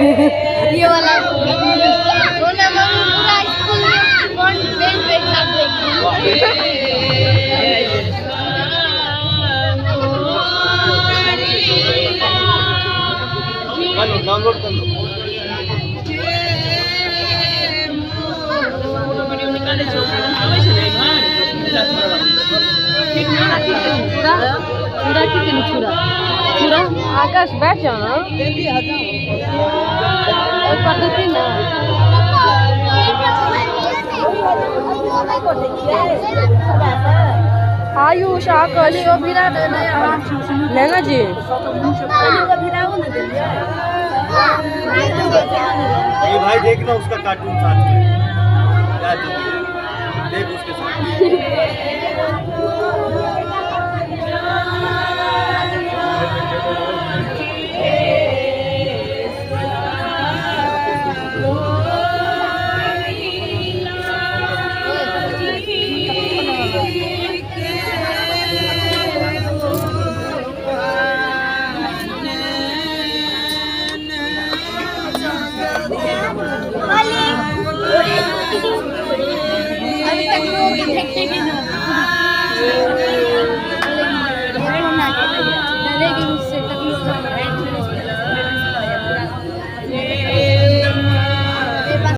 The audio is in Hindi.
ये वाला बोला मम्मी पूरा स्कूल में फ्रंट बेंच पे छाप देगी। डाउनलोड कर लो। छुरा आकाश बैठ जाओ ना एक बार देखी ना आयुष आकाश लेना जी ये भाई देखना उसका कार्टून साथ में देख उसके साथ